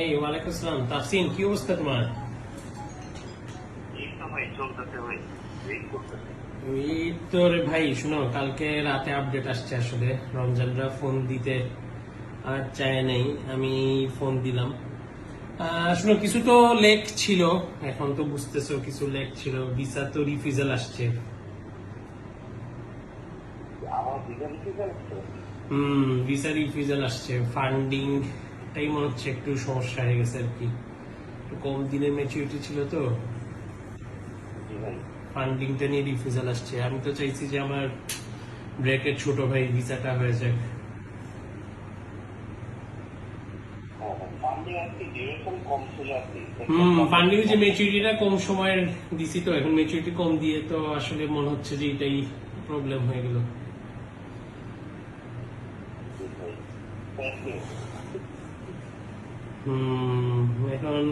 এই ওয়ালাইকুম আসসালাম। তাফসিন, কি অবস্থা তোমার? এই তো রে ভাই, শুনো, কালকে রাতে আপডেট আসছে। আসলে রমজানরা ফোন দিতে আর চায় নাই, আমি ফোন দিলাম। শুনো, কিছু তো লেক ছিল, এখন তো বুঝতেছো কিছু লেক ছিল। ভিসা তো রিফিউজাল আসছে। ভিসা রিফিউজাল আসছে। ফান্ডিং টাই মনে হচ্ছে একটু সমস্যা হয়ে গেছে আর কি। একটু কম দিনের ম্যাচুরিটি ছিল তো, ফান্ডিংটা নিয়ে রিফিউজাল আসছে। আমি তো চাইছি যে আমার ব্রেকের ছোট ভাই ভিসাটা হয়ে যাক। ফান্ডিং যে ম্যাচুরিটিটা কম সময়ের দিছি, তো এখন ম্যাচুরিটি কম দিয়ে তো আসলে মনে হচ্ছে যে এটাই প্রবলেম হয়ে গেল। এখন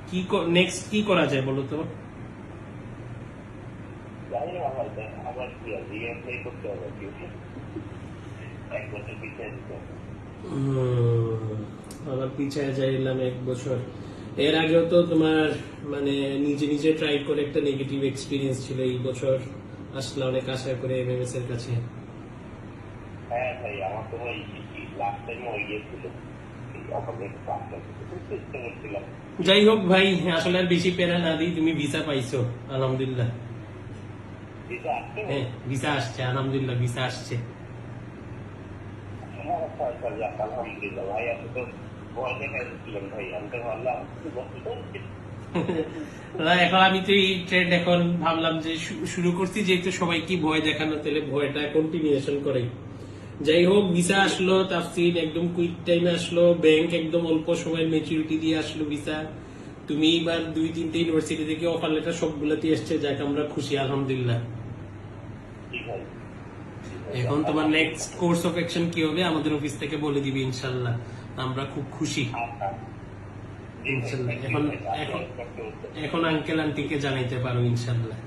কি নেক্সট কি করা যায় বলো তো? আবার পিছিয়ে যাইলাম 1 বছর। এর আগেও তো তোমার মানে নিজে নিজে ট্রাই করে একটা নেগেটিভ এক্সপিরিয়েন্স ছিল। এই বছর আসলে অনেক আশা করে এমএমএস এর কাছে। হ্যাঁ ভাই, আমার তো ভাই লাস্ট টাইম হয়ে গিয়েছিল। যাই হোক ভাই, আসলে আর বেশি প্যারা না দিই। তুমি ভিসা পাইছো, আলহামদুলিল্লাহ। হ্যাঁ, ভিসা আসছে, আলহামদুলিল্লাহ ভিসা আসছে। আলহামদুলিল্লাহ ভাই, আপনি তো ভয় দেখাইছিলেন ভাই, আমি তো ভাবলাম এখন আমি তো এই ট্রেন্ড এখন ভাবলাম যে শুরু করছি, যেহেতু সবাই কি ভয় দেখানো, তাহলে ভয়টা কন্টিনিউশন করে। যাই হোক, ভিসা আসলো তাফসিন, একদম কুইক টাইমে আসলো। ব্যাংক একদম অল্প সময়ের ম্যাচুরিটি দিয়ে আসলো ভিসা। তুমি এবার 2-3টে ইউনিভার্সিটি থেকে অফার লেটার সবগুলোতে এসছে, যাক আমরা খুশি, আলহামদুলিল্লাহ। এখন তোমার নেক্সট কোর্স অফ অ্যাকশন কি হবে আমাদের অফিস থেকে বলে দিবে ইনশাল্লাহ। আমরা খুব খুশি ইনশাল্লাহ। এখন এখন আঙ্কেল আন্টিকে জানাইতে পারো ইনশাল্লাহ।